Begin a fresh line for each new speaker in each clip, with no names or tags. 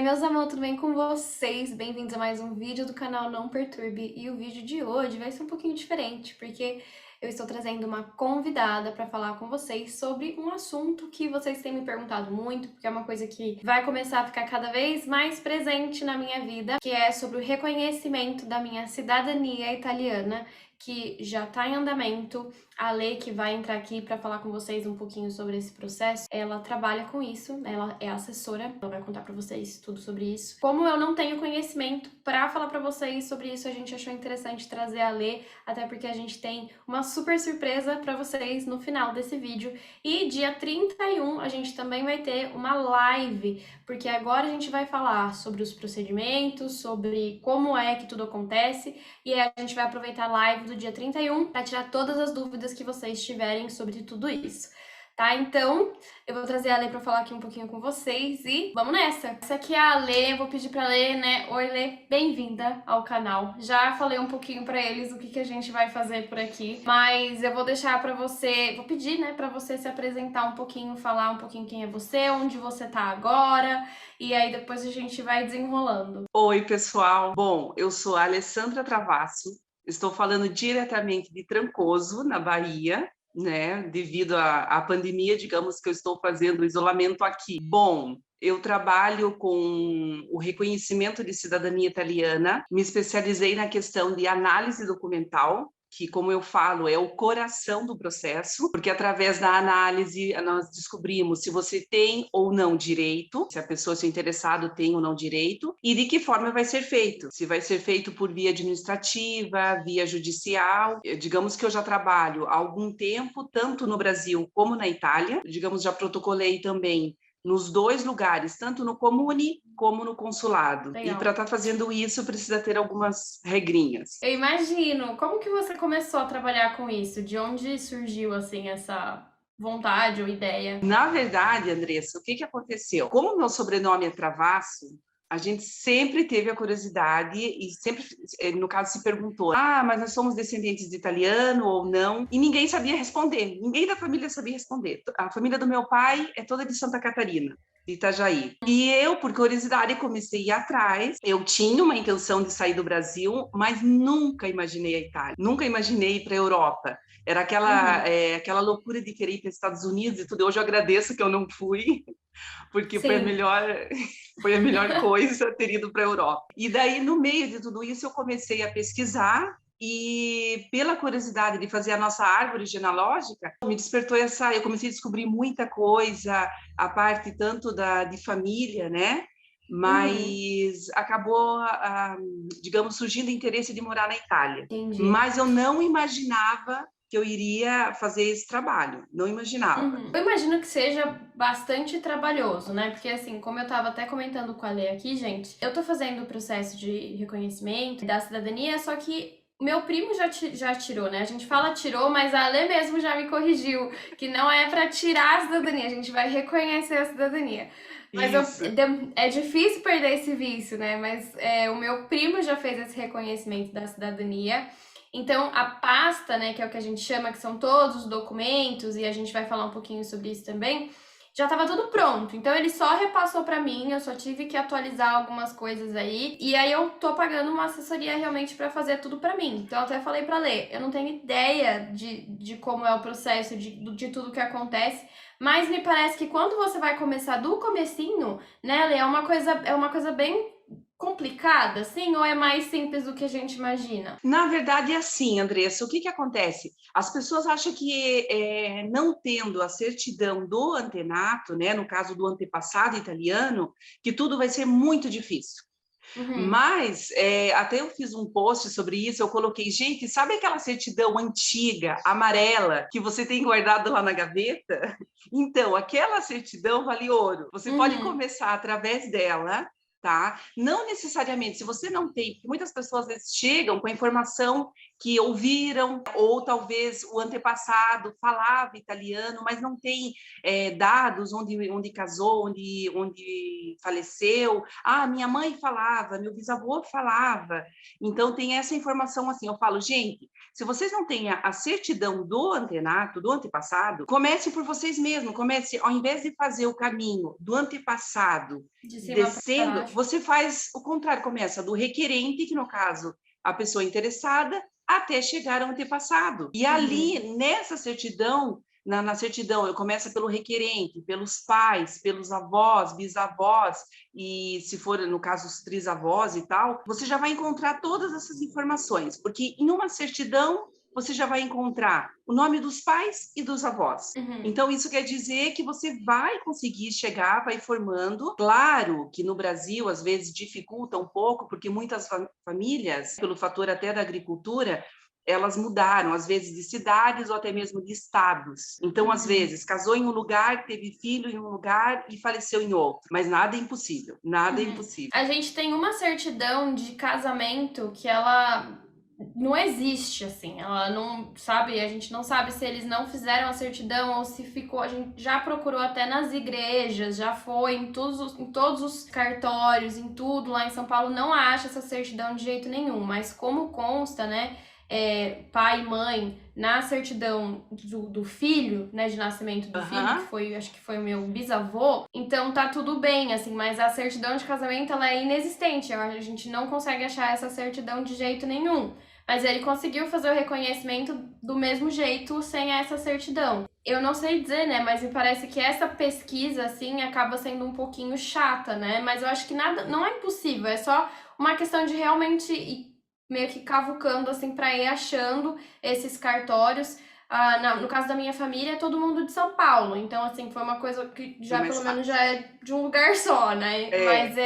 Oi, meus amores, tudo bem com vocês? Bem-vindos a mais um vídeo do canal Não Perturbe. E o vídeo de hoje vai ser um pouquinho diferente, porque eu estou trazendo uma convidada para falar com vocês sobre um assunto que vocês têm me perguntado muito, porque é uma coisa que vai começar a ficar cada vez mais presente na minha vida, que é sobre o reconhecimento da minha cidadania italiana, que já está em andamento. A Lê, que vai entrar aqui para falar com vocês um pouquinho sobre esse processo, ela trabalha com isso, ela é assessora, ela vai contar para vocês tudo sobre isso. Como eu não tenho conhecimento para falar para vocês sobre isso, a gente achou interessante trazer a Lê, até porque a gente tem uma super surpresa para vocês no final desse vídeo. E dia 31 a gente também vai ter uma live, porque agora a gente vai falar sobre os procedimentos, sobre como é que tudo acontece, e aí a gente vai aproveitar a live do dia 31 para tirar todas as dúvidas que vocês tiverem sobre tudo isso. Tá? Então, eu vou trazer a Lê para falar aqui um pouquinho com vocês e vamos nessa! Essa aqui é a Lê, vou pedir pra Lê, né? Oi, Lê, bem-vinda ao canal. Já falei um pouquinho pra eles o que a gente vai fazer por aqui, mas eu vou deixar pra você, vou pedir, né, pra você se apresentar um pouquinho, falar um pouquinho quem é você, onde você tá agora, e aí depois a gente vai desenrolando.
Oi, pessoal. Bom, eu sou a Alessandra Travasso, estou falando diretamente de Trancoso, na Bahia, né? Devido à pandemia, digamos que eu estou fazendo isolamento aqui. Bom, eu trabalho com o reconhecimento de cidadania italiana, me especializei na questão de análise documental, que, como eu falo, é o coração do processo, porque através da análise nós descobrimos se você tem ou não direito, se a pessoa, se o interessado tem ou não direito, e de que forma vai ser feito. Se vai ser feito por via administrativa, via judicial. Digamos que eu já trabalho há algum tempo, tanto no Brasil como na Itália. Digamos, já protocolei também nos dois lugares, tanto no comune como no consulado. E para
Legal.
estar fazendo isso, precisa ter algumas regrinhas.
Eu imagino. Como que você começou a trabalhar com isso? De onde surgiu, assim, essa vontade ou ideia?
Na verdade, Andressa, o que que aconteceu? Como meu sobrenome é Travasso, a gente sempre teve a curiosidade e sempre, no caso, se perguntou: ah, mas nós somos descendentes de italiano ou não? E ninguém sabia responder, ninguém da família sabia responder. A família do meu pai é toda de Santa Catarina, de Itajaí. E eu, por curiosidade, comecei a ir atrás. Eu tinha uma intenção de sair do Brasil, mas nunca imaginei a Itália, nunca imaginei ir para a Europa. Era
Uhum.
aquela loucura de querer ir para os Estados Unidos e tudo. Hoje eu agradeço que eu não fui, porque
Sim.
foi a melhor coisa ter ido para a Europa. E daí, no meio de tudo isso, eu comecei a pesquisar e, pela curiosidade de fazer a nossa árvore genealógica, me despertou essa... Eu comecei a descobrir muita coisa, a parte tanto de família, né?
Uhum.
Mas acabou, digamos, surgindo interesse de morar na Itália.
Entendi.
Mas eu não imaginava que eu iria fazer esse trabalho, não imaginava.
Uhum. Eu imagino que seja bastante trabalhoso, né? Porque assim, como eu tava até comentando com a Lê aqui, gente, eu tô fazendo o processo de reconhecimento da cidadania, só que meu primo já tirou, né? A gente fala tirou, mas a Lê mesmo já me corrigiu que não é pra tirar a cidadania, a gente vai reconhecer a cidadania. Mas
Isso.
é difícil perder esse vício, né? Mas o meu primo já fez esse reconhecimento da cidadania. Então, a pasta, né, que é o que a gente chama, que são todos os documentos, e a gente vai falar um pouquinho sobre isso também, já estava tudo pronto. Então, ele só repassou para mim, eu só tive que atualizar algumas coisas aí, e aí eu tô pagando uma assessoria realmente para fazer tudo para mim. Então, eu até falei para Lê, eu não tenho ideia de como é o processo, de tudo que acontece, mas me parece que quando você vai começar do comecinho, né, Lê, é uma coisa bem complicada, assim, ou é mais simples do que a gente imagina?
Na verdade, é assim, Andressa, o que que acontece? As pessoas acham que, não tendo a certidão do antenato, né, no caso do antepassado italiano, que tudo vai ser muito difícil.
Uhum.
Mas, até eu fiz um post sobre isso, eu coloquei, gente, sabe aquela certidão antiga, amarela, que você tem guardado lá na gaveta? Então, aquela certidão vale ouro. Você pode
Uhum.
começar através dela, tá? Não necessariamente, se você não tem, porque muitas pessoas às vezes chegam com a informação que ouviram, ou talvez o antepassado falava italiano, mas não tem dados onde casou, onde faleceu. Ah, minha mãe falava, meu bisavô falava. Então, tem essa informação assim. Eu falo, gente, se vocês não têm a certidão do antenato, do antepassado, comece por vocês mesmos. Comece, ao invés de fazer o caminho do antepassado
De cima para
descendo,
baixo.
você faz o contrário, começa do requerente, que no caso, a pessoa interessada, até chegar ao antepassado. E ali, nessa certidão, na certidão, eu começo pelo requerente, pelos pais, pelos avós, bisavós, e se for, no caso, os trisavós e tal, você já vai encontrar todas essas informações, porque em uma certidão você já vai encontrar o nome dos pais e dos avós. Então, isso quer dizer que você vai conseguir chegar, vai formando. Claro que no Brasil, às vezes, dificulta um pouco, porque muitas famílias, pelo fator até da agricultura, elas mudaram, às vezes, de cidades ou até mesmo de estados. Então, às vezes, casou em um lugar, teve filho em um lugar e faleceu em outro. Mas nada é impossível, nada é impossível.
A gente tem uma certidão de casamento que ela não existe, assim, ela não sabe, a gente não sabe se eles não fizeram a certidão ou se ficou, a gente já procurou até nas igrejas, já foi em todos os cartórios, em tudo lá em São Paulo, não acha essa certidão de jeito nenhum, mas como consta, né, pai e mãe na certidão do filho, né, de nascimento do filho, que foi, acho que foi o meu bisavô, então tá tudo bem, assim, mas a certidão de casamento, ela é inexistente, a gente não consegue achar essa certidão de jeito nenhum. Mas ele conseguiu fazer o reconhecimento do mesmo jeito sem essa certidão. Eu não sei dizer, né, mas me parece que essa pesquisa, assim, acaba sendo um pouquinho chata, né, mas eu acho que nada, não é impossível, é só uma questão de realmente ir meio que cavucando, assim, para ir achando esses cartórios. No caso da minha família, é todo mundo de São Paulo, então, assim, foi uma coisa que já, pelo menos, já é de um lugar só, né, mas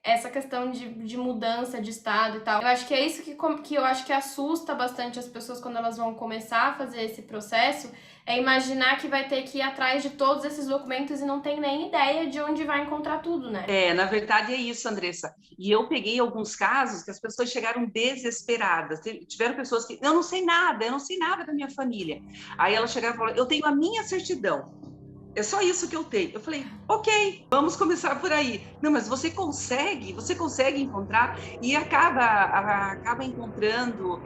essa questão de mudança de estado e tal. Eu acho que é isso que eu acho que assusta bastante as pessoas quando elas vão começar a fazer esse processo, é imaginar que vai ter que ir atrás de todos esses documentos e não tem nem ideia de onde vai encontrar tudo, né?
Na verdade é isso, Andressa. E eu peguei alguns casos que as pessoas chegaram desesperadas. Tiveram pessoas que, eu não sei nada da minha família. Aí elas chegaram e falaram, eu tenho a minha certidão. É só isso que eu tenho. Eu falei, ok, vamos começar por aí. Não, mas você consegue encontrar e acaba encontrando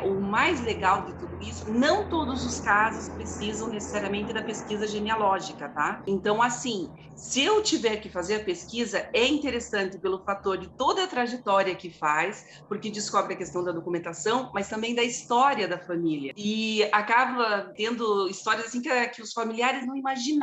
o mais legal de tudo isso. Não todos os casos precisam necessariamente da pesquisa genealógica, tá? Então, assim, se eu tiver que fazer a pesquisa, é interessante pelo fator de toda a trajetória que faz, porque descobre a questão da documentação, mas também da história da família. E acaba tendo histórias assim que os familiares não imaginavam.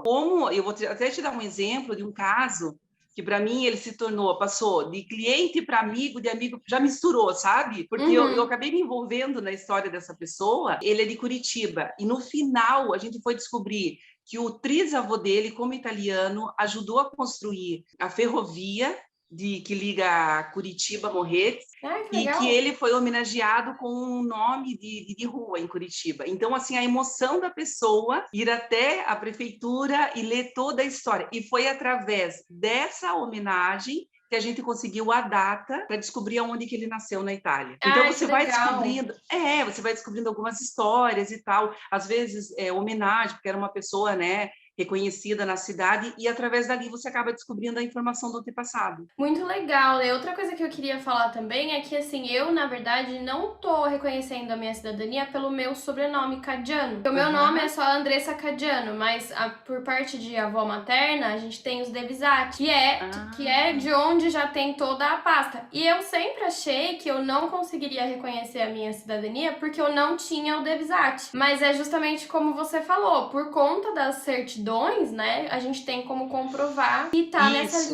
Como, eu vou até te dar um exemplo de um caso que para mim ele se passou de cliente para amigo, de amigo, já misturou, sabe? Porque eu acabei me envolvendo na história dessa pessoa. Ele é de Curitiba e no final a gente foi descobrir que o trisavô dele, como italiano, ajudou a construir a ferrovia que liga Curitiba a Morretes, e que ele foi homenageado com um nome de rua em Curitiba. Então, assim, a emoção da pessoa ir até a prefeitura e ler toda a história. E foi através dessa homenagem que a gente conseguiu a data para descobrir onde que ele nasceu na Itália. Então, você vai descobrindo algumas histórias e tal. Às vezes, homenagem, porque era uma pessoa, né, reconhecida na cidade, e através dali você acaba descobrindo a informação do antepassado.
Muito legal, né? Outra coisa que eu queria falar também é que, assim, eu, na verdade, não tô reconhecendo a minha cidadania pelo meu sobrenome Cadiano. O meu nome é só Andressa Cadiano, mas por parte de avó materna, a gente tem os Devisati, que é de onde já tem toda a pasta. E eu sempre achei que eu não conseguiria reconhecer a minha cidadania porque eu não tinha o Devisati. Mas é justamente como você falou, por conta das certidões, né, a gente tem como comprovar que tá nessa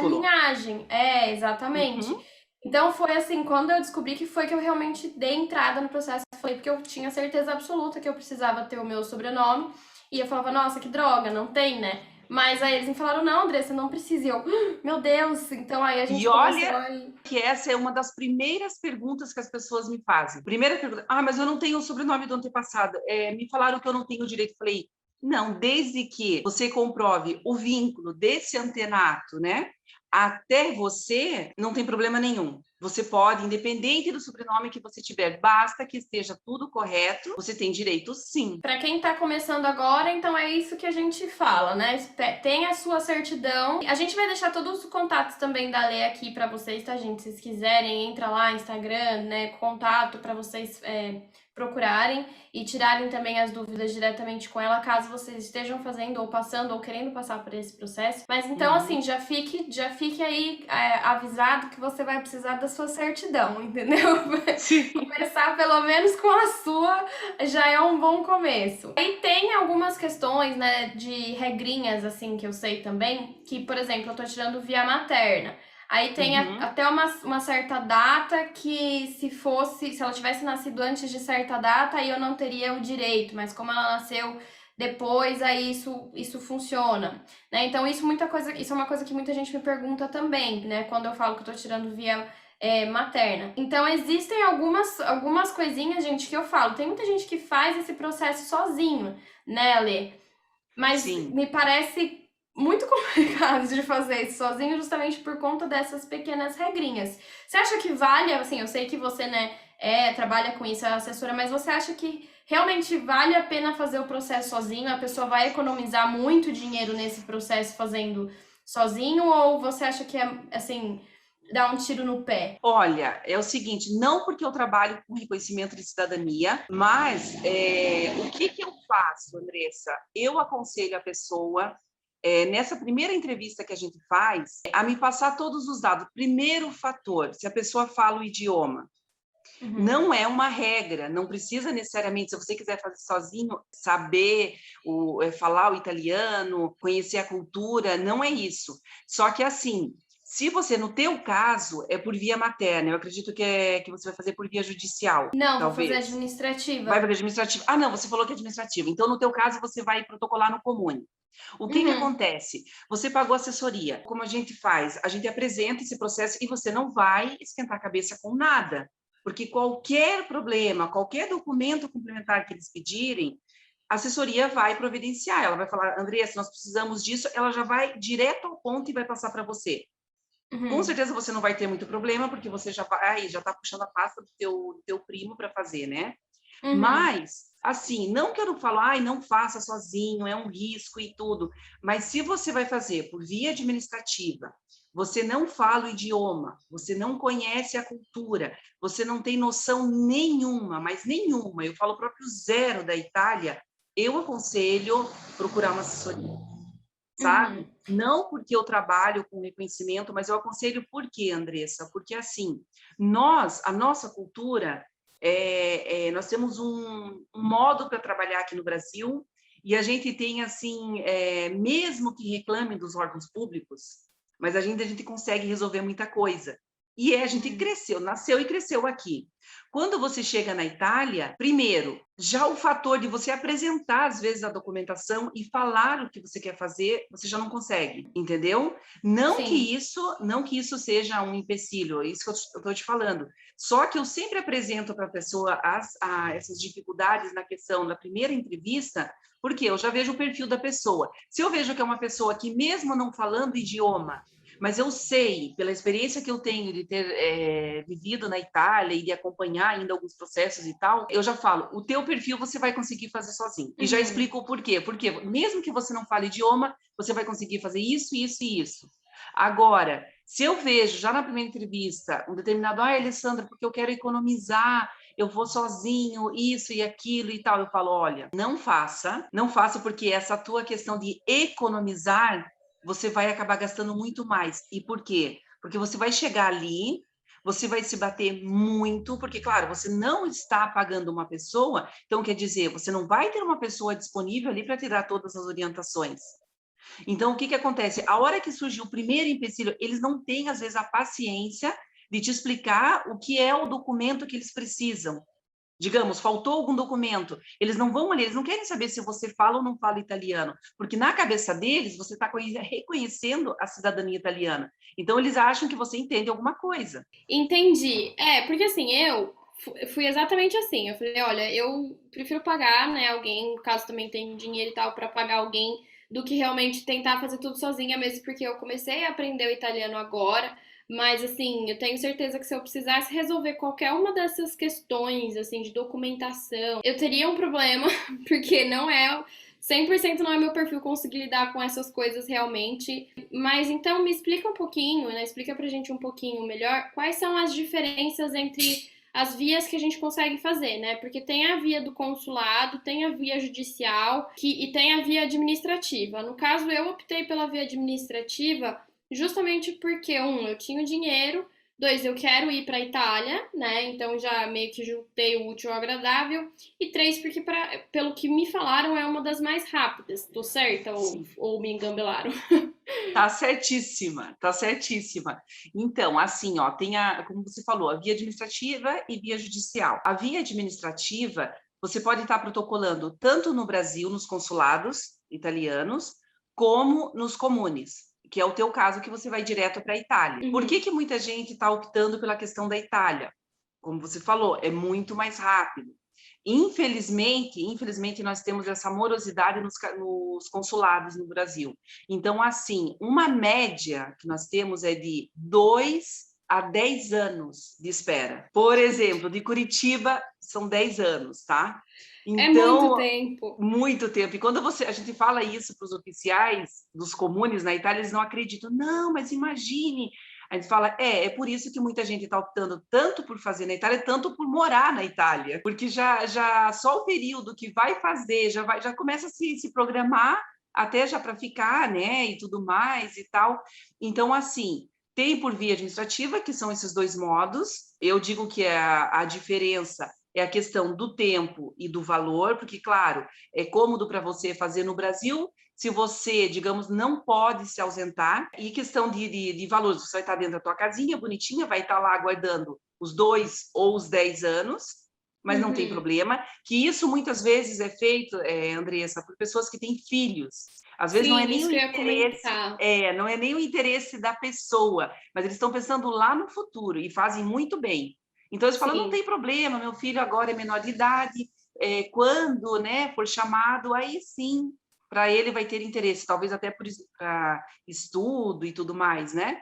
linhagem. Exatamente. Então foi assim, quando eu descobri que foi que eu realmente dei entrada no processo, foi porque eu tinha certeza absoluta que eu precisava ter o meu sobrenome, e eu falava, nossa, que droga, não tem, né? Mas aí eles me falaram, não, Andressa, não precisa. E eu, meu Deus, então aí a gente
olha que essa é uma das primeiras perguntas que as pessoas me fazem. Primeira pergunta, mas eu não tenho o sobrenome do antepassado. Me falaram que eu não tenho direito. Falei, não, desde que você comprove o vínculo desse antenato, né, até você, não tem problema nenhum. Você pode, independente do sobrenome que você tiver, basta que esteja tudo correto, você tem direito sim.
Para quem tá começando agora, então é isso que a gente fala, né? Tem a sua certidão. A gente vai deixar todos os contatos também da Lê aqui para vocês, tá, gente? Se vocês quiserem, entra lá, Instagram, né? Contato para vocês procurarem e tirarem também as dúvidas diretamente com ela, caso vocês estejam fazendo ou passando ou querendo passar por esse processo. Mas então, assim, já fique aí avisado que você vai precisar da sua certidão, entendeu?
Sim.
Começar pelo menos com a sua já é um bom começo. Aí tem algumas questões, né, de regrinhas, assim, que eu sei também, que, por exemplo, eu tô tirando via materna. Aí tem até uma certa data que se ela tivesse nascido antes de certa data, aí eu não teria o direito, mas como ela nasceu depois, aí isso funciona, né? Então isso é uma coisa que muita gente me pergunta também, né? Quando eu falo que eu tô tirando via materna. Então existem algumas coisinhas, gente, que eu falo. Tem muita gente que faz esse processo sozinho, né, Lê? Mas
Sim.
me parece muito complicado de fazer isso sozinho, justamente por conta dessas pequenas regrinhas. Você acha que vale, assim, eu sei que você, né, trabalha com isso, é assessora, mas você acha que realmente vale a pena fazer o processo sozinho? A pessoa vai economizar muito dinheiro nesse processo fazendo sozinho? Ou você acha que é, assim, dar um tiro no pé?
Olha, é o seguinte, não porque eu trabalho com reconhecimento de cidadania, mas o que eu faço, Andressa? Eu aconselho a pessoa, nessa primeira entrevista que a gente faz, a me passar todos os dados. Primeiro fator, se a pessoa fala o idioma. Não é uma regra, não precisa necessariamente, se você quiser fazer sozinho, saber falar o italiano, conhecer a cultura, não é isso. Só que assim, se você, no teu caso, é por via materna, eu acredito que você vai fazer por via judicial,
Não, vou fazer
talvez. Vai
administrativa.
fazer administrativa. Ah, não, você falou que é administrativa. Então, no teu caso, você vai protocolar no Comune. O que
Uhum.
acontece? Você pagou assessoria. Como a gente faz? A gente apresenta esse processo e você não vai esquentar a cabeça com nada. Porque qualquer problema, qualquer documento complementar que eles pedirem, a assessoria vai providenciar. Ela vai falar, Andressa, nós precisamos disso. Ela já vai direto ao ponto e vai passar para você. Com
Uhum.
certeza você não vai ter muito problema, porque você já está puxando a pasta do teu primo para fazer, né?
Uhum.
Mas, assim, não que eu não falo, ai, não faça sozinho, é um risco e tudo, mas se você vai fazer por via administrativa, você não fala o idioma, você não conhece a cultura, você não tem noção nenhuma, mas nenhuma, eu falo o próprio zero da Itália, eu aconselho procurar uma assessoria,
Uhum.
sabe? Não porque eu trabalho com reconhecimento, mas eu aconselho por quê, Andressa? Porque, assim, a nossa cultura, nós temos um modo para trabalhar aqui no Brasil e a gente tem, assim, mesmo que reclame dos órgãos públicos, mas a gente consegue resolver muita coisa. E a gente
Uhum.
cresceu, nasceu e cresceu aqui. Quando você chega na Itália, primeiro, já o fator de você apresentar, às vezes, a documentação e falar o que você quer fazer, você já não consegue, entendeu?
Sim.
Não que isso seja um empecilho, é isso que eu estou te falando. Só que eu sempre apresento para a pessoa essas dificuldades na questão da primeira entrevista, porque eu já vejo o perfil da pessoa. Se eu vejo que é uma pessoa que, mesmo não falando idioma, mas eu sei, pela experiência que eu tenho de ter vivido na Itália e de acompanhar ainda alguns processos e tal, eu já falo, o teu perfil você vai conseguir fazer sozinho. E já
Uhum.
explico o porquê. Porque mesmo que você não fale idioma, você vai conseguir fazer isso, isso e isso. Agora, se eu vejo já na primeira entrevista um determinado, Alessandra, porque eu quero economizar, eu vou sozinho, isso e aquilo e tal, eu falo, olha, não faça porque essa tua questão de economizar você vai acabar gastando muito mais. E por quê? Porque você vai chegar ali, você vai se bater muito, porque, claro, você não está pagando uma pessoa, então quer dizer, você não vai ter uma pessoa disponível ali para te dar todas as orientações. Então, o que acontece? A hora que surgiu o primeiro empecilho, eles não têm, às vezes, a paciência de te explicar o que é o documento que eles precisam. Digamos, faltou algum documento, eles não vão ali, eles não querem saber se você fala ou não fala italiano, porque na cabeça deles você está reconhecendo a cidadania italiana. Então eles acham que você entende alguma coisa.
Entendi. Porque assim, eu fui exatamente assim. Eu falei, olha, eu prefiro pagar, né, alguém, caso também tenha dinheiro e tal, para pagar alguém, do que realmente tentar fazer tudo sozinha, mesmo porque eu comecei a aprender o italiano agora. Mas, assim, eu tenho certeza que se eu precisasse resolver qualquer uma dessas questões, assim, de documentação, eu teria um problema, porque não é 100% não é meu perfil conseguir lidar com essas coisas realmente. Mas então me explica um pouquinho, né? Explica pra gente um pouquinho melhor quais são as diferenças entre as vias que a gente consegue fazer, né? Porque tem a via do consulado, tem a via judicial e tem a via administrativa. No caso, eu optei pela via administrativa justamente porque, um, eu tinha o dinheiro, dois, eu quero ir para a Itália, né? Então já meio que juntei o útil ao agradável. E três, porque pelo que me falaram é uma das mais rápidas. Tô certa
Sim.
ou me engambelaram?
Tá certíssima, tá certíssima. Então, assim, ó, tem como você falou, a via administrativa e via judicial. A via administrativa, você pode estar protocolando tanto no Brasil, nos consulados italianos, como nos comunes, que é o teu caso que você vai direto para a Itália. Por
Uhum.
que muita gente está optando pela questão da Itália? Como você falou, é muito mais rápido. Infelizmente, nós temos essa morosidade nos consulados no Brasil. Então, assim, uma média que nós temos é de 2 a 10 anos de espera. Por exemplo, de Curitiba, são 10 anos, tá?
É muito
Então,
tempo.
muito tempo. E quando a gente fala isso para os oficiais dos comunes na Itália, eles não acreditam. Não, mas imagine. A gente fala, é por isso que muita gente está optando tanto por fazer na Itália, tanto por morar na Itália, porque já só o período que vai fazer, já começa a se programar até já para ficar, né, e tudo mais e tal. Então, assim, tem por via administrativa, que são esses dois modos. Eu digo que a diferença é a questão do tempo e do valor, porque, claro, é cômodo para você fazer no Brasil, se você, digamos, não pode se ausentar, e questão de valores, você vai estar dentro da tua casinha, bonitinha, vai estar lá aguardando os 2 ou os 10 anos, mas não tem
Uhum.
problema, que isso muitas vezes é feito, Andressa, por pessoas que têm filhos. Às vezes não é
Sim,
nem
isso
o
que eu ia
interesse,
comentar.
não é nem o interesse da pessoa, mas eles estão pensando lá no futuro e fazem muito bem. Então eles falam, não
Sim.
tem problema, meu filho agora é menor de idade, quando, né, for chamado, aí sim, para ele vai ter interesse, talvez até por estudo e tudo mais, né?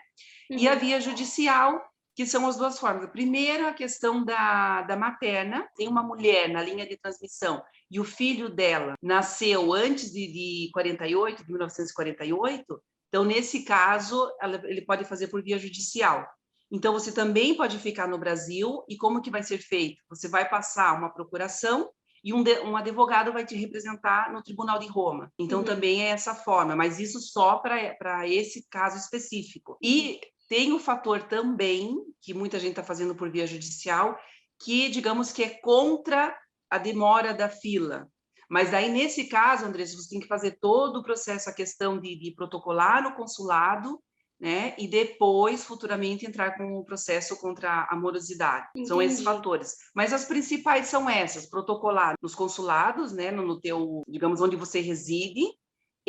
E a
Uhum.
via judicial, que são as duas formas. Primeiro, a questão da materna. Tem uma mulher na linha de transmissão e o filho dela nasceu antes de 48, de 1948. Então, nesse caso, ele pode fazer por via judicial. Então, você também pode ficar no Brasil. E como que vai ser feito? Você vai passar uma procuração e um advogado vai te representar no Tribunal de Roma. Então,
Uhum.
também é essa forma, mas isso só para esse caso específico.
Uhum.
E tem o fator também, que muita gente está fazendo por via judicial, que digamos que é contra a demora da fila. Mas daí, nesse caso, Andressa, você tem que fazer todo o processo, a questão de protocolar no consulado, né? E depois, futuramente, entrar com o processo contra a morosidade. São esses
Entendi.
fatores. Mas as principais são essas: protocolar nos consulados, né? No teu, digamos, onde você reside,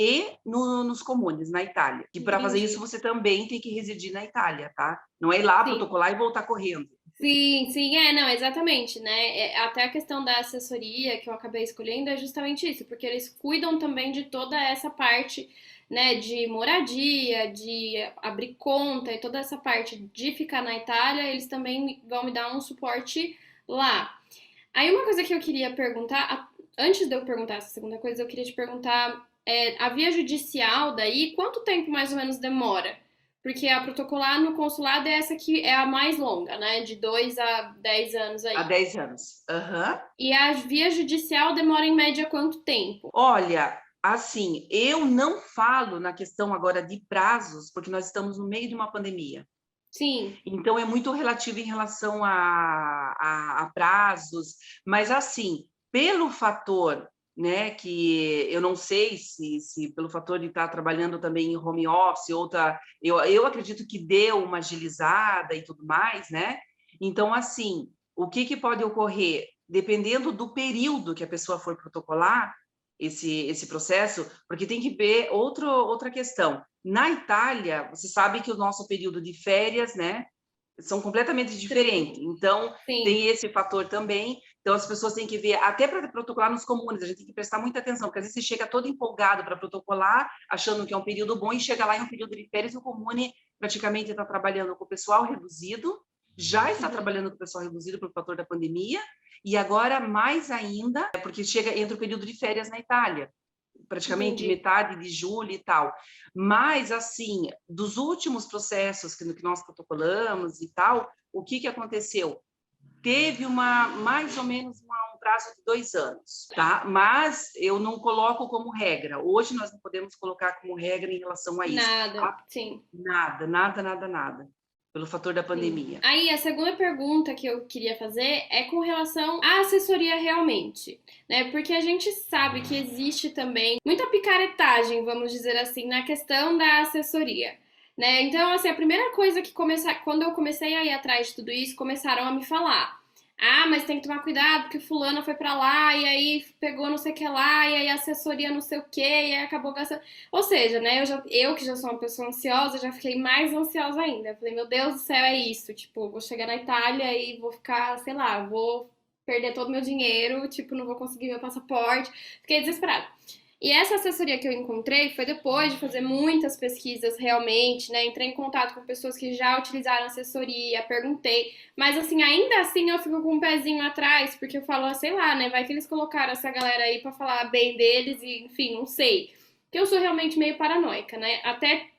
e nos comunes, na Itália. E para fazer isso,
Entendi.
você também tem que residir na Itália, tá? Não é ir lá
Sim.
protocolar e voltar correndo.
Sim, sim, não, exatamente, né? Até a questão da assessoria que eu acabei escolhendo é justamente isso, porque eles cuidam também de toda essa parte, né, de moradia, de abrir conta e toda essa parte de ficar na Itália, eles também vão me dar um suporte lá. Aí uma coisa que eu queria perguntar, antes de eu perguntar essa segunda coisa, eu queria te perguntar, a via judicial daí, quanto tempo mais ou menos demora? Porque a protocolar no consulado é essa que é a mais longa, né? De 2 a 10 anos
Há
aí.
10 anos. Uhum.
E a via judicial demora em média quanto tempo?
Olha, assim, eu não falo na questão agora de prazos, porque nós estamos no meio de uma pandemia.
Sim.
Então, é muito relativo em relação a prazos, mas, assim, pelo fator, né, que eu não sei se pelo fator de estar trabalhando também em home office, eu acredito que deu uma agilizada e tudo mais, né? Então, assim, o que pode ocorrer? Dependendo do período que a pessoa for protocolar esse processo, porque tem que ver outra questão. Na Itália, você sabe que o nosso período de férias, né, são completamente diferentes. Então,
Sim.
tem esse fator também. Então, as pessoas têm que ver, até para protocolar nos comunes, a gente tem que prestar muita atenção, porque às vezes você chega todo empolgado para protocolar, achando que é um período bom, e chega lá em um período de férias, e o comune praticamente está trabalhando com o pessoal reduzido, já está trabalhando com o pessoal reduzido pelo fator da pandemia, e agora mais ainda, porque entra o período de férias na Itália, praticamente
Entendi.
metade de julho e tal. Mas, assim, dos últimos processos que nós protocolamos e tal, o que aconteceu? Teve mais ou menos um prazo de 2 anos, tá? Mas eu não coloco como regra. Hoje nós não podemos colocar como regra em relação a isso.
Nada, sim.
Nada, nada, nada, nada. Pelo fator da
Sim.
pandemia.
Aí, a segunda pergunta que eu queria fazer é com relação à assessoria realmente, né? Porque a gente sabe que existe também muita picaretagem, vamos dizer assim, na questão da assessoria, né? Então, assim, a primeira coisa que quando eu comecei a ir atrás de tudo isso, começaram a me falar: ah, mas tem que tomar cuidado porque fulana foi pra lá e aí pegou não sei o que lá e aí a assessoria não sei o que e aí acabou gastando. Ou seja, né, eu que já sou uma pessoa ansiosa, já fiquei mais ansiosa ainda. Eu falei, meu Deus do céu, é isso. Tipo, vou chegar na Itália e vou ficar, sei lá, vou perder todo o meu dinheiro, tipo, não vou conseguir meu passaporte. Fiquei desesperada. E essa assessoria que eu encontrei foi depois de fazer muitas pesquisas realmente, né? Entrei em contato com pessoas que já utilizaram assessoria, perguntei. Mas assim, ainda assim eu fico com um pezinho atrás, porque eu falo, ah, sei lá, né? Vai que eles colocaram essa galera aí pra falar bem deles e, enfim, não sei. Porque eu sou realmente meio paranoica, né? Até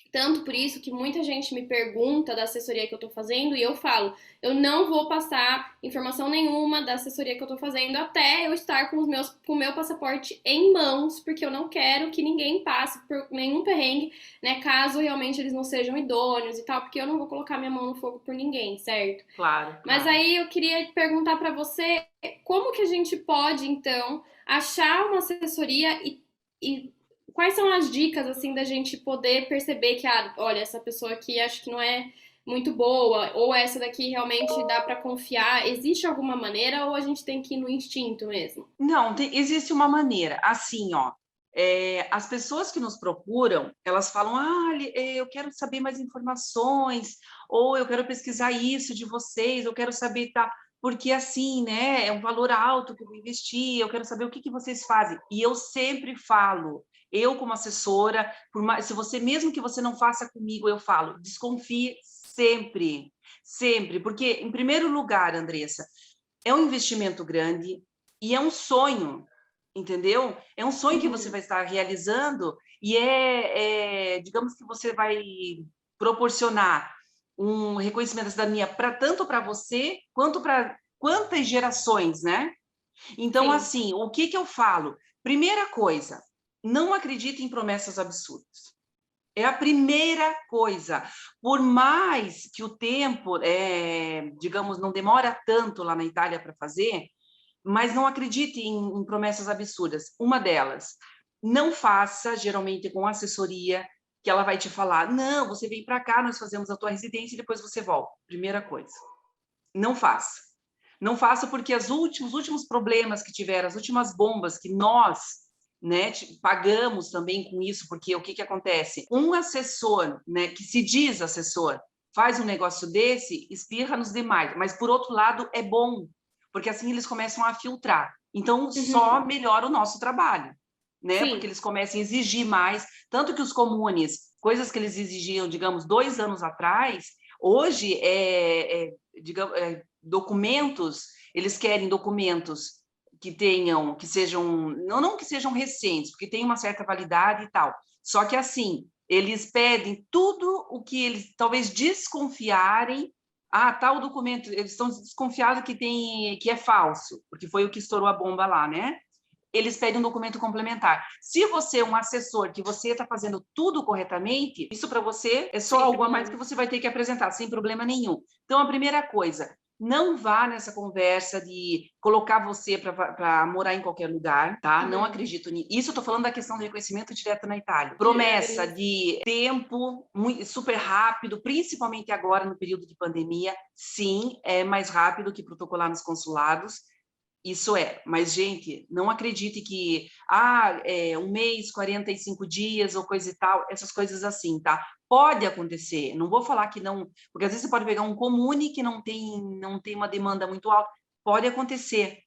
tanto por isso que muita gente me pergunta da assessoria que eu tô fazendo e eu falo, eu não vou passar informação nenhuma da assessoria que eu tô fazendo até eu estar com o meu passaporte em mãos, porque eu não quero que ninguém passe por nenhum perrengue, né, caso realmente eles não sejam idôneos e tal, porque eu não vou colocar minha mão no fogo por ninguém, certo?
Claro,
Mas
claro.
aí eu queria perguntar pra você, como que a gente pode então achar uma assessoria e quais são as dicas, assim, da gente poder perceber que, ah, olha, essa pessoa aqui acho que não é muito boa, ou essa daqui realmente dá para confiar? Existe alguma maneira ou a gente tem que ir no instinto mesmo?
Não, existe uma maneira. Assim, ó, as pessoas que nos procuram, elas falam, eu quero saber mais informações, ou eu quero pesquisar isso de vocês, eu quero saber, tá, porque assim, né, é um valor alto que eu vou investir, eu quero saber o que vocês fazem. E eu sempre falo, eu como assessora, se você, mesmo que você não faça comigo, eu falo, desconfie sempre, sempre, porque, em primeiro lugar, Andressa, é um investimento grande e é um sonho, entendeu? É um sonho que você
Uhum.
vai estar realizando e digamos que você vai proporcionar um reconhecimento da cidadania tanto para você quanto para quantas gerações, né? Então,
Sim.
assim, o que eu falo? Primeira coisa, não acredite em promessas absurdas. É a primeira coisa. Por mais que o tempo, digamos, não demora tanto lá na Itália para fazer, mas não acredite em promessas absurdas. Uma delas, não faça, geralmente com assessoria, que ela vai te falar, não, você vem para cá, nós fazemos a tua residência e depois você volta. Primeira coisa. Não faça. Não faça porque os últimos problemas que tiveram, as últimas bombas que nós, né, pagamos também com isso, porque o que acontece? Um assessor, né, que se diz assessor, faz um negócio desse, espirra nos demais, mas por outro lado é bom, porque assim eles começam a filtrar. Então só
Uhum.
melhora o nosso trabalho, né? Porque
Sim.
eles começam a exigir mais, tanto que os comunes, coisas que eles exigiam, digamos, 2 anos atrás, hoje digamos, documentos, eles querem documentos que sejam, não que sejam recentes, porque tem uma certa validade e tal. Só que assim, eles pedem tudo o que eles talvez desconfiarem. Ah, tal documento, eles estão desconfiados que é falso, porque foi o que estourou a bomba lá, né? Eles pedem um documento complementar. Se você é um assessor que você está fazendo tudo corretamente, isso para você é só
Sem
algo a mais
problema.
que você vai ter que apresentar, sem problema nenhum. Então, a primeira coisa, não vá nessa conversa de colocar você para morar em qualquer lugar, tá? Não
Uhum.
acredito nisso. Isso eu estou falando da questão do reconhecimento direto na Itália. Promessa
Beleza.
de tempo super rápido, principalmente agora no período de pandemia, sim, é mais rápido que protocolar nos consulados. Isso é, mas, gente, não acredite que, um mês, 45 dias ou coisa e tal, essas coisas assim, tá? Pode acontecer, não vou falar que não, porque às vezes você pode pegar um comune que não tem uma demanda muito alta, pode acontecer,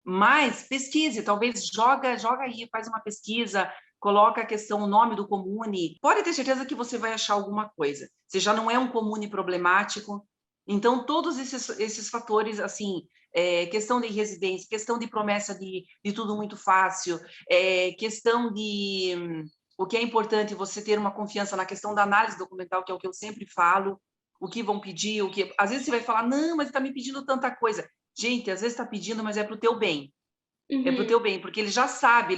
mas pesquise, talvez joga aí, faz uma pesquisa, coloca a questão, o nome do comune, pode ter certeza que você vai achar alguma coisa. Você já não é um comune problemático, então todos esses fatores, assim, questão de residência, questão de promessa de tudo muito fácil, questão de o que é importante você ter uma confiança na questão da análise documental, que é o que eu sempre falo, o que vão pedir, o que às vezes você vai falar, não, mas está me pedindo tanta coisa. Gente, às vezes está pedindo, mas é para o teu bem. É para o
Uhum.
teu bem, porque ele já sabe,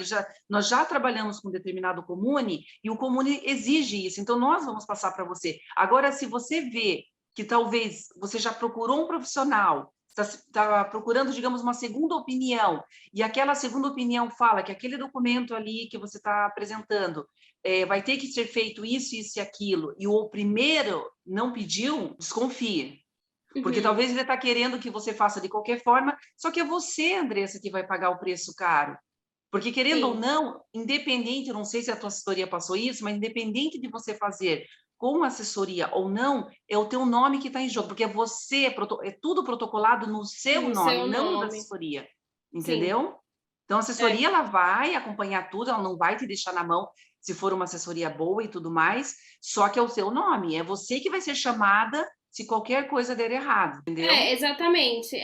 nós já trabalhamos com determinado comune e o comune exige isso, então nós vamos passar para você. Agora, se você vê que talvez você já procurou um profissional, está procurando, digamos, uma segunda opinião, e aquela segunda opinião fala que aquele documento ali que você está apresentando vai ter que ser feito isso e aquilo, e o primeiro não pediu, desconfie. Porque
Uhum.
talvez ele está querendo que você faça de qualquer forma, só que é você, Andressa, que vai pagar o preço caro. Porque, querendo ou
Sim.
não, independente, eu não sei se a tua assessoria passou isso, mas independente de você fazer com assessoria ou não, é o teu nome que está em jogo, porque é tudo protocolado no seu
No
nome,
seu
não no da
nome.
assessoria,
Sim.
entendeu? Então, a
É.
assessoria, ela vai acompanhar tudo, ela não vai te deixar na mão se for uma assessoria boa e tudo mais, só que é o seu nome, é você que vai ser chamada se qualquer coisa der errado,
É,
entendeu?
exatamente.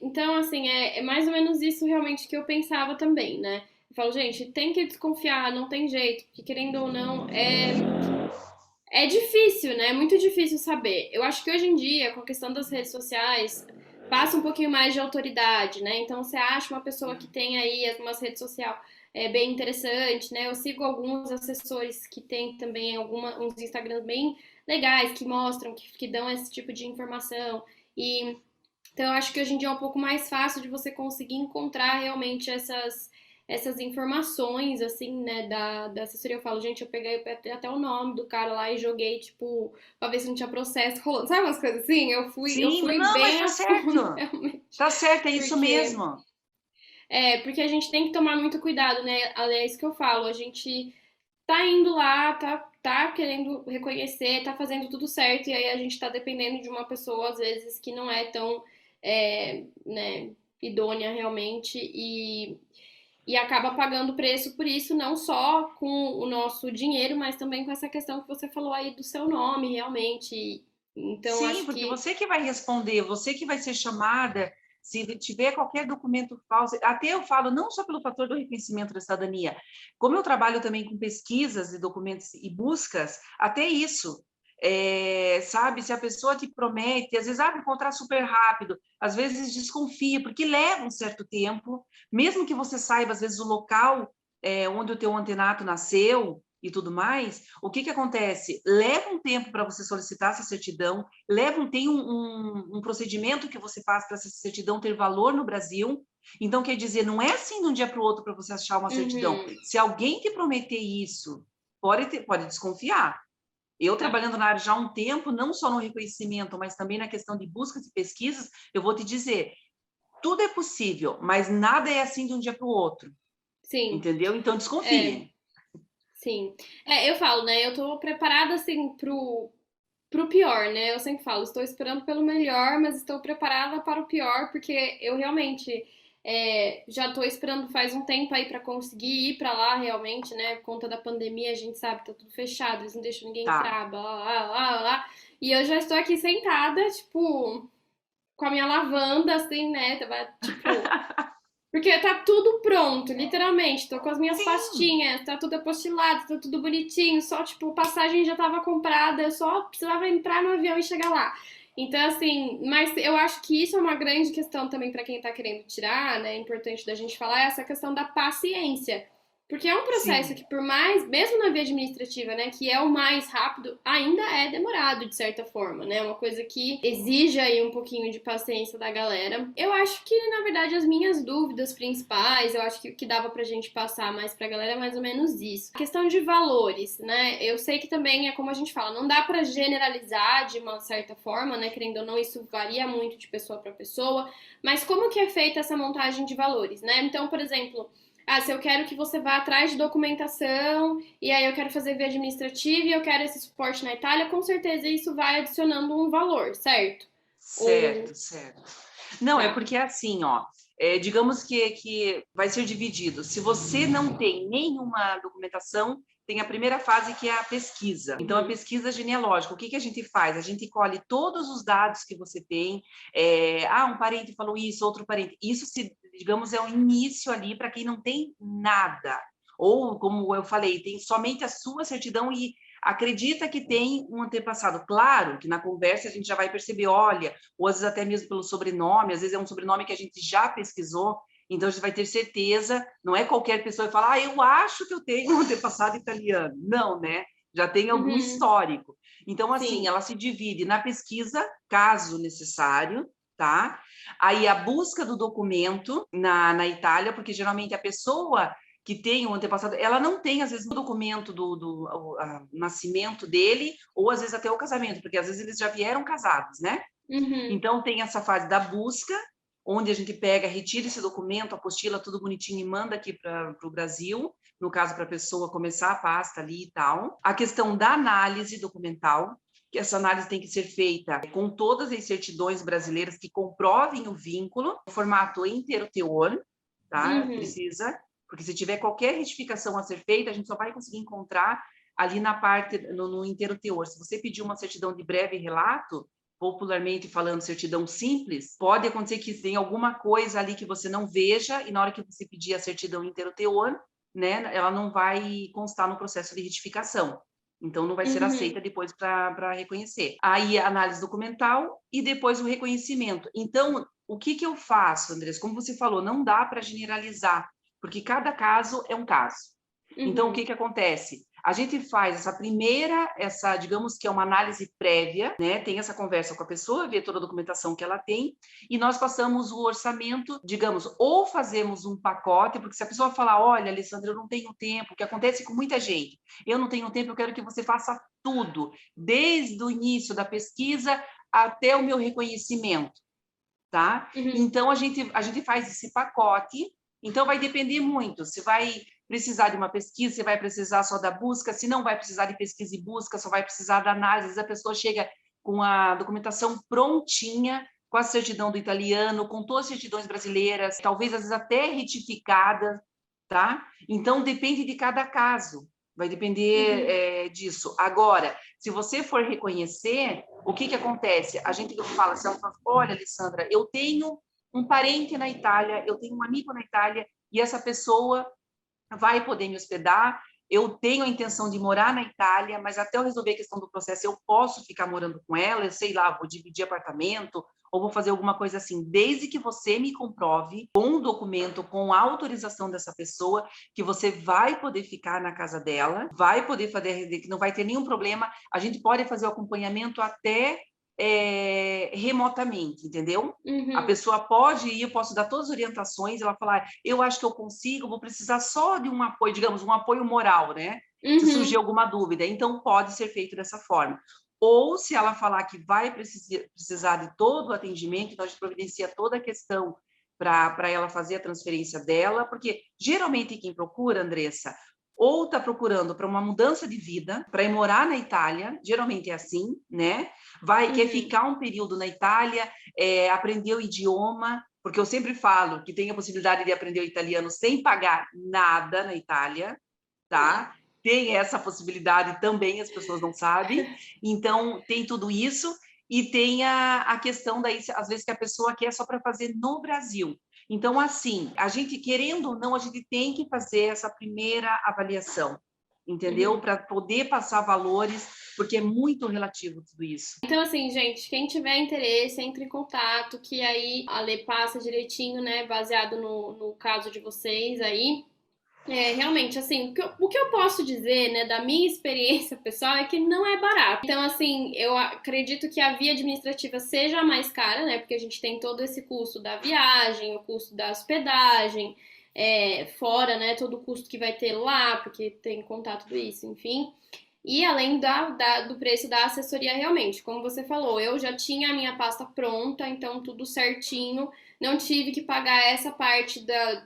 Então, assim, é mais ou menos isso realmente que eu pensava também, né? Eu falo, gente, tem que desconfiar, não tem jeito, porque querendo ou não, é difícil, né? É muito difícil saber. Eu acho que hoje em dia, com a questão das redes sociais, passa um pouquinho mais de autoridade, né? Então, você acha uma pessoa que tem aí umas redes sociais bem interessante, né? Eu sigo alguns assessores que têm também uns Instagrams bem legais, que mostram, que dão esse tipo de informação. E então, eu acho que hoje em dia é um pouco mais fácil de você conseguir encontrar realmente essas informações, assim, né, da assessoria. Eu falo, gente, eu peguei até o nome do cara lá e joguei, tipo, pra ver se não tinha processo rolando. Sabe umas coisas assim? Eu
Sim,
fui
não, mas
bem
tá
a
certo.
fundo, realmente.
Tá certo, é isso
Porque,
mesmo.
porque a gente tem que tomar muito cuidado, né? Aliás, isso que eu falo, a gente tá indo lá, tá querendo reconhecer, tá fazendo tudo certo, e aí a gente tá dependendo de uma pessoa, às vezes, que não é tão, né, idônea realmente, e acaba pagando preço por isso, não só com o nosso dinheiro, mas também com essa questão que você falou aí do seu nome, realmente. Então,
Sim,
acho
porque
que.
você que vai responder, você que vai ser chamada, se tiver qualquer documento falso, até eu falo, não só pelo fator do reconhecimento da cidadania, como eu trabalho também com pesquisas de documentos e buscas, até isso. Sabe, se a pessoa te promete, às vezes, vai encontrar super rápido, às vezes desconfia, porque leva um certo tempo, mesmo que você saiba, às vezes, o local onde o teu antenato nasceu e tudo mais, o que acontece? Leva um tempo para você solicitar essa certidão, tem um procedimento que você faz para essa certidão ter valor no Brasil. Então, quer dizer, não é assim de um dia para o outro para você achar uma certidão.
Uhum,
Se alguém te prometer isso, pode desconfiar. Eu,
tá.
trabalhando na área já há um tempo, não só no reconhecimento, mas também na questão de buscas e pesquisas, eu vou te dizer, tudo é possível, mas nada é assim de um dia para o outro,
Sim.
entendeu? Então,
É,
desconfie.
sim. Eu falo, né? Eu tô preparada, assim, pro pior, né? Eu sempre falo, estou esperando pelo melhor, mas estou preparada para o pior, porque eu realmente já estou esperando faz um tempo aí para conseguir ir para lá realmente, né? Por conta da pandemia, a gente sabe, tá tudo fechado, eles não deixam ninguém
Tá.
entrar, blá, blá, blá, blá. E eu já estou aqui sentada, tipo, com a minha lavanda, assim, né? Tipo, porque tá tudo pronto, literalmente. Tô com as minhas
Sim,
pastinhas, tá tudo apostilado, tá tudo bonitinho. Só, tipo, passagem já tava comprada, eu só precisava entrar no avião e chegar lá. Então, assim, mas eu acho que isso é uma grande questão também para quem tá querendo tirar, né? É importante da gente falar, é essa questão da paciência. Porque é um processo
Sim.
que, por mais, mesmo na via administrativa, né, que é o mais rápido, ainda é demorado de certa forma, né? Uma coisa que exige aí um pouquinho de paciência da galera. Eu acho que, na verdade, as minhas dúvidas principais, eu acho que o que dava pra gente passar mais pra galera é mais ou menos isso. A questão de valores, né? Eu sei que também é como a gente fala, não dá pra generalizar de uma certa forma, né? Querendo ou não, isso varia muito de pessoa pra pessoa. Mas como que é feita essa montagem de valores, né? Então, por exemplo, se eu quero que você vá atrás de documentação, e aí eu quero fazer via administrativa e eu quero esse suporte na Itália, com certeza isso vai adicionando um valor, certo? Ou.
Certo, certo. Não, é
Tá.
porque é assim, ó, digamos que vai ser dividido. Se você não tem nenhuma documentação, tem a primeira fase que é a pesquisa. Então, a
Uhum.
pesquisa genealógica, o que que a gente faz? A gente colhe todos os dados que você tem. Um parente falou isso, outro parente. Isso, digamos, é o início ali para quem não tem nada. Ou, como eu falei, tem somente a sua certidão e acredita que tem um antepassado. Claro que na conversa a gente já vai perceber, olha, ou às vezes até mesmo pelo sobrenome, às vezes é um sobrenome que a gente já pesquisou, então a gente vai ter certeza, não é qualquer pessoa que fala, eu acho que eu tenho um antepassado italiano. Não, né? Já tem algum
Uhum.
histórico. Então, assim,
Sim.
ela se divide na pesquisa, caso necessário, tá? Aí a busca do documento na Itália, porque geralmente a pessoa que tem um antepassado, ela não tem, às vezes, o documento do nascimento dele, ou às vezes até o casamento, porque às vezes eles já vieram casados, né?
Uhum.
Então, tem essa fase da busca, onde a gente pega, retira esse documento, apostila tudo bonitinho e manda aqui para o Brasil, no caso, para a pessoa começar a pasta ali e tal. A questão da análise documental, que essa análise tem que ser feita com todas as certidões brasileiras que comprovem o vínculo, no formato inteiro teor, tá?
Uhum.
Precisa, porque se tiver qualquer retificação a ser feita, a gente só vai conseguir encontrar ali na parte, no inteiro teor. Se você pedir uma certidão de breve relato, popularmente falando, certidão simples, pode acontecer que tenha alguma coisa ali que você não veja e na hora que você pedir a certidão inteiro teor, né, ela não vai constar no processo de retificação. Então, não vai ser
Uhum.
aceita depois para reconhecer. Aí, a análise documental e depois o reconhecimento. Então, o que que eu faço, Andressa? Como você falou, não dá para generalizar, porque cada caso é um caso. Então, o
Uhum.
que que acontece? A gente faz digamos que é uma análise prévia, né? Tem essa conversa com a pessoa, vê toda a documentação que ela tem, e nós passamos o orçamento, digamos, ou fazemos um pacote, porque se a pessoa falar, olha, Alessandra, eu não tenho tempo, que acontece com muita gente, eu não tenho tempo, eu quero que você faça tudo, desde o início da pesquisa até o meu reconhecimento, tá?
Uhum.
Então, a gente faz esse pacote, então vai depender muito, se vai precisar de uma pesquisa, se vai precisar só da busca, se não vai precisar de pesquisa e busca, só vai precisar da análise, às vezes a pessoa chega com a documentação prontinha, com a certidão do italiano, com todas as certidões brasileiras, talvez às vezes até retificadas, tá? Então, depende de cada caso, vai depender
Uhum.
disso. Agora, se você for reconhecer, o que que acontece? A gente fala assim, olha, Alessandra, eu tenho um parente na Itália, eu tenho um amigo na Itália, e essa pessoa vai poder me hospedar. Eu tenho a intenção de morar na Itália, mas até eu resolver a questão do processo, eu posso ficar morando com ela, eu sei lá, vou dividir apartamento, ou vou fazer alguma coisa assim, desde que você me comprove com um documento, com a autorização dessa pessoa, que você vai poder ficar na casa dela, vai poder fazer, que não vai ter nenhum problema, a gente pode fazer o acompanhamento até remotamente, entendeu? A
Uhum.
pessoa pode ir, eu posso dar todas as orientações, ela falar, eu acho que eu consigo, vou precisar só de um apoio, digamos, um apoio moral, né? Se surgir
Uhum.
alguma dúvida, então pode ser feito dessa forma. Ou se ela falar que vai precisar de todo o atendimento, então a gente providencia toda a questão para ela fazer a transferência dela, porque geralmente quem procura, Andressa, ou está procurando para uma mudança de vida, para ir morar na Itália, geralmente é assim, né? Quer
Uhum.
ficar um período na Itália, aprender o idioma, porque eu sempre falo que tem a possibilidade de aprender o italiano sem pagar nada na Itália, tá? Tem essa possibilidade também, as pessoas não sabem. Então, tem tudo isso e tem a questão daí, às vezes, que a pessoa quer só para fazer no Brasil. Então, assim, a gente, querendo ou não, a gente tem que fazer essa primeira avaliação, entendeu?
Uhum.
Para poder passar valores, porque é muito relativo tudo isso.
Então, assim, gente, quem tiver interesse, entre em contato, que aí a Lê passa direitinho, né, baseado no caso de vocês aí.
Realmente, assim, o que eu posso dizer, né, da minha experiência pessoal é que não é barato. Então, assim, eu acredito que a via administrativa seja a mais cara, né, porque a gente tem todo esse custo da viagem, o custo da hospedagem, fora, né, todo o custo que vai ter lá, porque tem que contar tudo isso, enfim. E além do preço da assessoria, realmente, como você falou, eu já tinha a minha pasta pronta, então tudo certinho, não tive que pagar essa parte da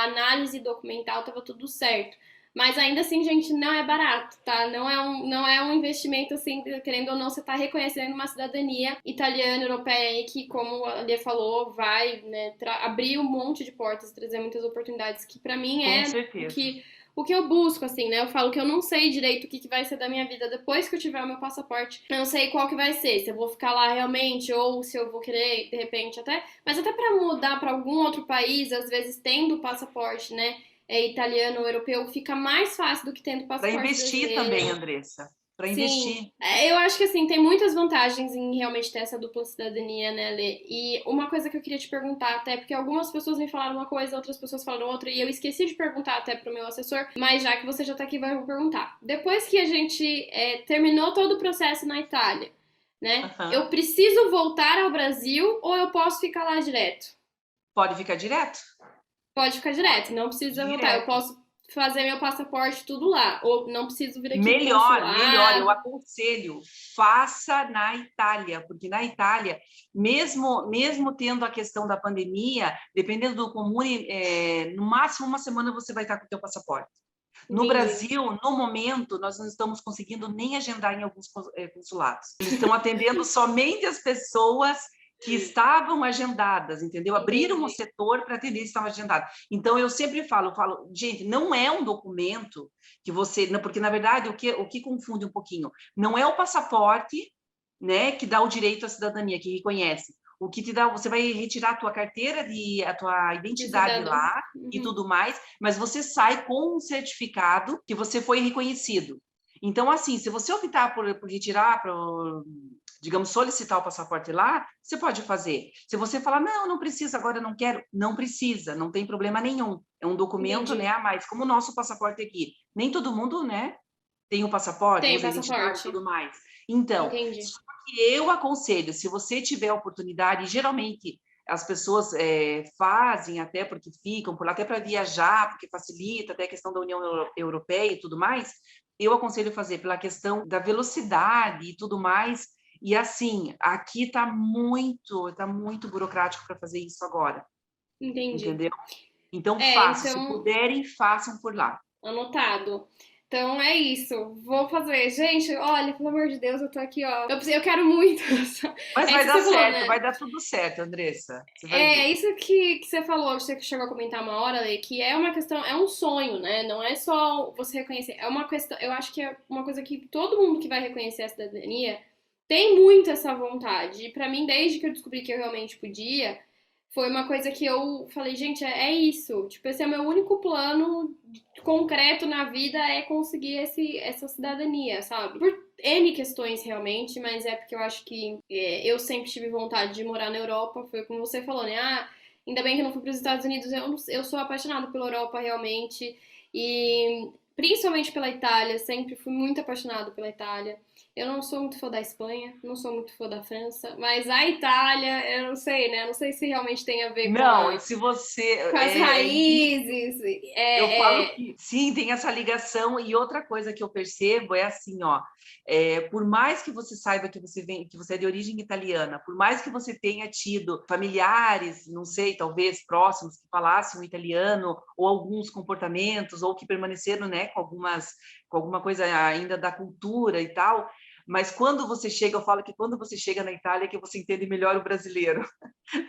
análise documental, tava tudo certo. Mas ainda assim, gente, não é barato, tá? Não é um investimento assim, querendo ou não, você tá reconhecendo uma cidadania italiana, europeia aí, que, como a Lia falou, vai, né, abrir um monte de portas, trazer muitas oportunidades, que pra mim
Com
é
certeza.
o que eu busco, assim, né? Eu falo que eu não sei direito o que vai ser da minha vida depois que eu tiver o meu passaporte. Eu não sei qual que vai ser, se eu vou ficar lá realmente ou se eu vou querer, de repente, até. Mas até pra mudar pra algum outro país, às vezes tendo o passaporte, né? Italiano ou europeu, fica mais fácil do que tendo
Para
passaporte
investir também,
brasileiro.
Andressa. Para
Sim,
investir.
eu acho que assim, tem muitas vantagens em realmente ter essa dupla cidadania, né, Lê? E uma coisa que eu queria te perguntar, até porque algumas pessoas me falaram uma coisa, outras pessoas falaram outra, e eu esqueci de perguntar até pro meu assessor, mas já que você já tá aqui, vai eu perguntar. Depois que a gente terminou todo o processo na Itália, né,
Aham.
eu preciso voltar ao Brasil ou eu posso ficar lá direto?
Pode ficar direto?
Pode ficar direto, não precisa voltar. Eu
Direto.
posso fazer meu passaporte tudo lá, ou não preciso vir aqui pro
Melhor, eu
consulado.
aconselho, faça na Itália, porque na Itália, mesmo tendo a questão da pandemia, dependendo do comune, no máximo uma semana você vai estar com o teu passaporte. No
Entendi.
Brasil, no momento, nós não estamos conseguindo nem agendar em alguns consulados. Eles estão atendendo somente as pessoas que estavam agendadas, entendeu? Abriram o
Entendi.
setor para atender se estavam agendadas. Então, eu sempre falo, gente, não é um documento que você... Porque, na verdade, o que confunde um pouquinho, não é o passaporte, né, que dá o direito à cidadania, que reconhece. O que te dá, você vai retirar a tua carteira, a tua
De
identidade
cidadão.
lá e
Uhum.
tudo mais, mas você sai com um certificado que você foi reconhecido. Então, assim, se você optar por retirar, digamos, solicitar o passaporte lá, você pode fazer. Se você falar, não precisa, agora eu não quero, não precisa, não tem problema nenhum. É um documento, né,
Entendi.
a mais, como o nosso passaporte aqui. Nem todo mundo, né, tem o passaporte,
Tem
usa a identidade e
passaporte.
tudo mais. Então,
Entendi.
só que eu aconselho, se você tiver a oportunidade, e geralmente as pessoas fazem até porque ficam por lá, até para viajar, porque facilita até a questão da União Europeia e tudo mais, eu aconselho fazer pela questão da velocidade e tudo mais. E assim, aqui está muito burocrático para fazer isso agora,
Entendi.
entendeu? Então façam, se
Então,
puderem, façam por lá.
anotado. Então é isso. Vou fazer. Gente, olha, pelo amor de Deus, eu tô aqui, ó. Eu quero muito.
Mas
É
vai
isso que
dar
você falou,
certo,
né?
vai dar tudo certo, Andressa. Você vai
É
ver.
isso que você falou, que você chegou a comentar uma hora, Lê, que é uma questão, é um sonho, né? Não é só você reconhecer. É uma questão, eu acho que é uma coisa que todo mundo que vai reconhecer a cidadania tem muito essa vontade. E pra mim, desde que eu descobri que eu realmente podia, foi uma coisa que eu falei, gente, é isso. Tipo, esse é o meu único plano concreto na vida é conseguir essa cidadania, sabe? Por N questões realmente, mas é porque eu acho que eu sempre tive vontade de morar na Europa. Foi como você falou, né? Ah, ainda bem que eu não fui para os Estados Unidos. Eu sou apaixonada pela Europa realmente. E principalmente pela Itália. Sempre fui muito apaixonada pela Itália. Eu não sou muito fã da Espanha, não sou muito fã da França, mas a Itália, eu não sei, né? Eu não sei se realmente tem a ver
Não, e se você
com as raízes.
eu falo
É, é,
que sim, tem essa ligação. E outra coisa que eu percebo é assim, ó, por mais que você saiba que você vem, que você é de origem italiana, por mais que você tenha tido familiares, não sei, talvez próximos que falassem o italiano, ou alguns comportamentos, ou que permaneceram, né, com alguma coisa ainda da cultura e tal. Mas quando você chega, eu falo que quando você chega na Itália é que você entende melhor o brasileiro,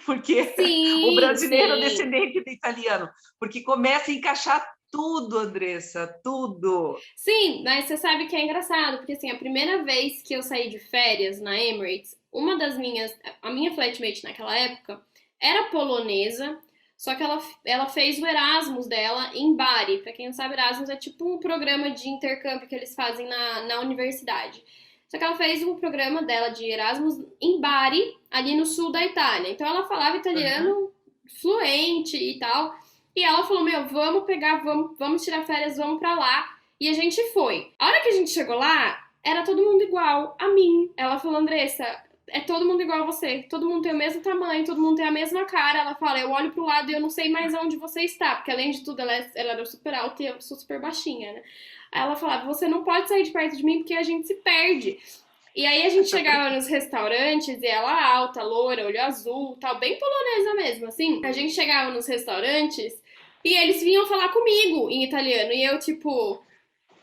porque o
sim,
brasileiro é
sim.
descendente de italiano, porque começa a encaixar tudo, Andressa, tudo.
Sim, mas você sabe que é engraçado, porque assim, a primeira vez que eu saí de férias na Emirates, a minha flatmate naquela época era polonesa, só que ela fez o Erasmus dela em Bari. Pra quem não sabe, Erasmus é tipo um programa de intercâmbio que eles fazem na universidade. Só que ela fez o programa dela de Erasmus em Bari, ali no sul da Itália. Então ela falava
Uhum.
italiano fluente e tal. E ela falou, meu, vamos pegar, vamos tirar férias, vamos pra lá. E a gente foi. A hora que a gente chegou lá, era todo mundo igual a mim. Ela falou, Andressa, é todo mundo igual a você. Todo mundo tem o mesmo tamanho, todo mundo tem a mesma cara. Ela fala, eu olho pro lado e eu não sei mais onde você está. Porque além de tudo, ela era super alta e eu sou super baixinha, né? Aí ela falava, você não pode sair de perto de mim porque a gente se perde. E aí a gente chegava nos restaurantes e ela alta, loura, olho azul, tal, bem polonesa mesmo, assim. A gente chegava nos restaurantes e eles vinham falar comigo em italiano e eu, tipo,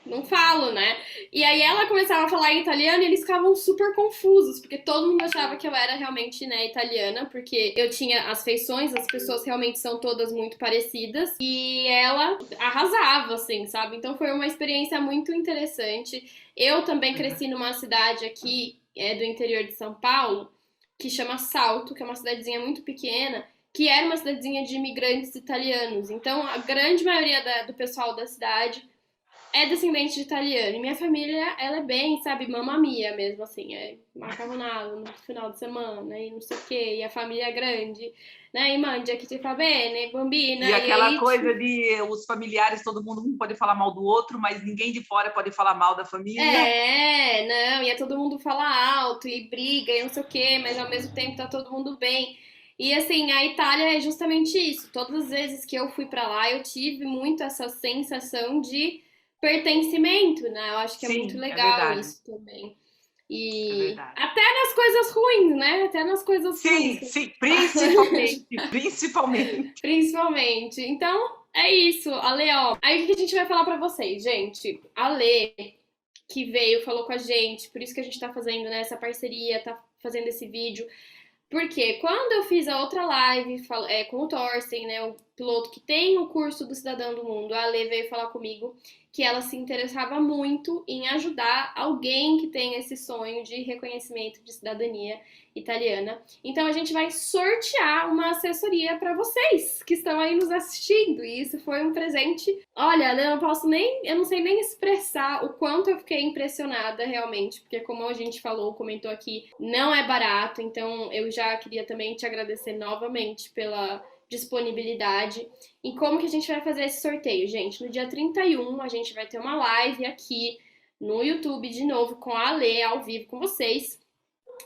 não falo, né? E aí ela começava a falar em italiano e eles ficavam super confusos, porque todo mundo achava que eu era realmente, né, italiana, porque eu tinha as feições, as pessoas realmente são todas muito parecidas, e ela arrasava, assim, sabe? Então foi uma experiência muito interessante. Eu também cresci numa cidade aqui, do interior de São Paulo, que chama Salto, que é uma cidadezinha muito pequena, que era uma cidadezinha de imigrantes italianos. Então, a grande maioria do pessoal da cidade é descendente de italiano. E minha família, ela é bem, sabe, mamma mia mesmo, assim. É macarronada no final de semana e não sei o quê. E a família é grande, né? E mangia que ti fa bene, bambina.
E
E
aquela
aí,
coisa de os familiares, todo mundo um pode falar mal do outro, mas ninguém de fora pode falar mal da família.
não, e é todo mundo fala alto e briga e não sei o quê, mas ao mesmo tempo tá todo mundo bem. E assim, a Itália é justamente isso. Todas as vezes que eu fui pra lá, eu tive muito essa sensação de pertencimento, né? Eu acho que é muito
Sim, é
legal
verdade,
isso também.
é
E
verdade.
até nas coisas ruins, né? Até nas coisas ruins.
Sim, sim, principalmente, principalmente.
Principalmente. Então, é isso, Ale, ó. Aí o que a gente vai falar pra vocês, gente? A Lê, que veio, falou com a gente, por isso que a gente tá fazendo, né, essa parceria, tá fazendo esse vídeo. Porque quando eu fiz a outra live com o Thorsten, né, o piloto que tem o curso do Cidadão do Mundo, a Ale veio falar comigo que ela se interessava muito em ajudar alguém que tem esse sonho de reconhecimento de cidadania italiana. Então a gente vai sortear uma assessoria para vocês que estão aí nos assistindo. E isso foi um presente. Olha, eu não sei nem expressar o quanto eu fiquei impressionada realmente, porque como a gente falou, comentou aqui, não é barato. Então eu já queria também te agradecer novamente pela disponibilidade. E como que a gente vai fazer esse sorteio, gente? No dia 31 a gente vai ter uma live aqui no YouTube de novo com a Ale ao vivo com vocês.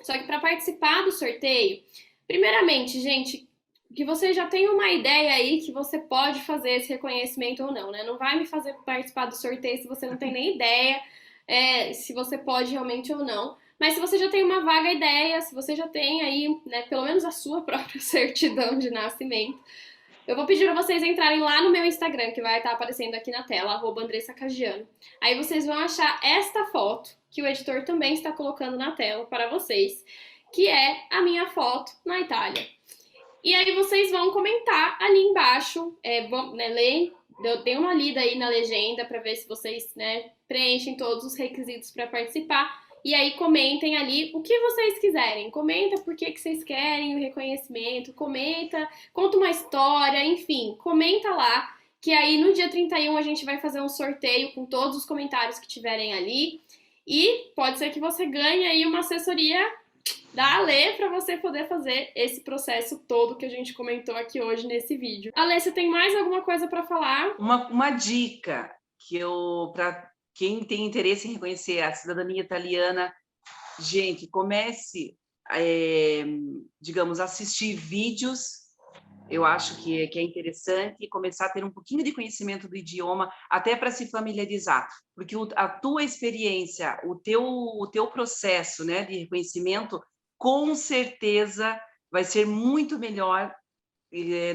Só que para participar do sorteio, primeiramente, gente, que você já tenha uma ideia aí que você pode fazer esse reconhecimento ou não, né? Não vai me fazer participar do sorteio se você não tem nem ideia se você pode realmente ou não. Mas se você já tem uma vaga ideia, se você já tem aí, né, pelo menos a sua própria certidão de nascimento, eu vou pedir para vocês entrarem lá no meu Instagram, que vai estar aparecendo aqui na tela, @AndressaCagiano. Aí vocês vão achar esta foto, que o editor também está colocando na tela para vocês, que é a minha foto na Itália. E aí vocês vão comentar ali embaixo, ler, dê uma lida aí na legenda para ver se vocês, né, preenchem todos os requisitos para participar. E aí comentem ali o que vocês quiserem. Comenta por que vocês querem o reconhecimento, comenta, conta uma história, enfim, comenta lá. Que aí no dia 31 a gente vai fazer um sorteio com todos os comentários que tiverem ali. E pode ser que você ganhe aí uma assessoria da Ale para você poder fazer esse processo todo que a gente comentou aqui hoje nesse vídeo. Ale, você tem mais alguma coisa para falar?
Uma dica que para quem tem interesse em reconhecer a cidadania italiana, gente, comece, digamos, a assistir vídeos. Eu acho que é interessante começar a ter um pouquinho de conhecimento do idioma, até para se familiarizar, porque a tua experiência, o teu processo, né, de reconhecimento, com certeza vai ser muito melhor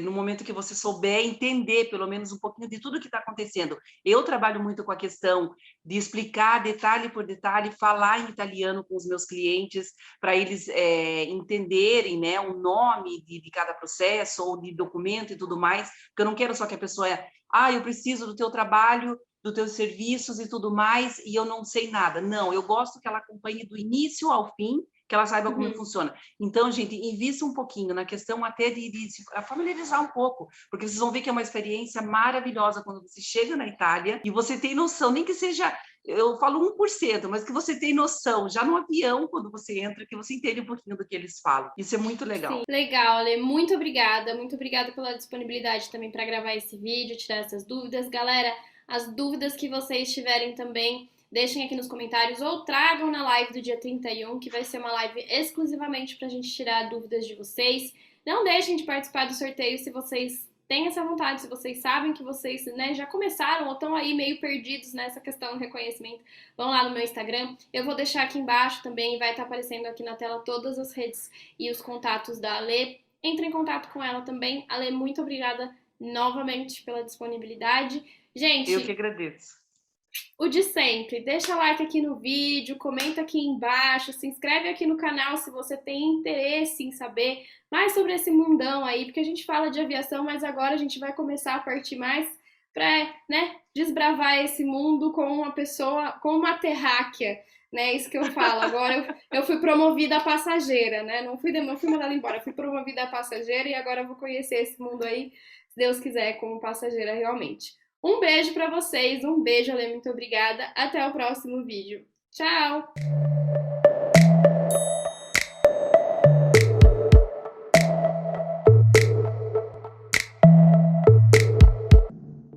no momento que você souber entender, pelo menos um pouquinho de tudo que está acontecendo. Eu trabalho muito com a questão de explicar detalhe por detalhe, falar em italiano com os meus clientes, para eles entenderem, né, o nome de cada processo ou de documento e tudo mais, porque eu não quero só que a pessoa eu preciso do teu trabalho, dos teus serviços e tudo mais, e eu não sei nada. Não, eu gosto que ela acompanhe do início ao fim, que ela saiba como funciona. Então, gente, invista um pouquinho na questão até de se familiarizar um pouco, porque vocês vão ver que é uma experiência maravilhosa quando você chega na Itália e você tem noção, nem que seja eu falo 1%, mas que você tem noção, já no avião, quando você entra, que você entende um pouquinho do que eles falam. Isso é muito legal.
Sim, legal, Ale, muito obrigada pela disponibilidade também para gravar esse vídeo, tirar essas dúvidas. Galera, as dúvidas que vocês tiverem também, deixem aqui nos comentários ou tragam na live do dia 31, que vai ser uma live exclusivamente para a gente tirar dúvidas de vocês. Não deixem de participar do sorteio se vocês têm essa vontade, se vocês sabem que vocês, né, já começaram ou estão aí meio perdidos nessa questão do reconhecimento. Vão lá no meu Instagram, eu vou deixar aqui embaixo também, vai estar aparecendo aqui na tela todas as redes e os contatos da Ale. Entre em contato com ela também. Ale, muito obrigada novamente pela disponibilidade. Gente,
Eu que agradeço.
o de sempre, deixa like aqui no vídeo, comenta aqui embaixo, se inscreve aqui no canal se você tem interesse em saber mais sobre esse mundão aí, porque a gente fala de aviação, mas agora a gente vai começar a partir mais para, né, desbravar esse mundo com uma pessoa, com uma terráquea, né, isso que eu falo. Agora eu fui promovida a passageira, né, não fui mandada embora, eu fui promovida a passageira e agora eu vou conhecer esse mundo aí, se Deus quiser, como passageira realmente. Um beijo pra vocês, um beijo, Ale, muito obrigada. Até o próximo vídeo. Tchau!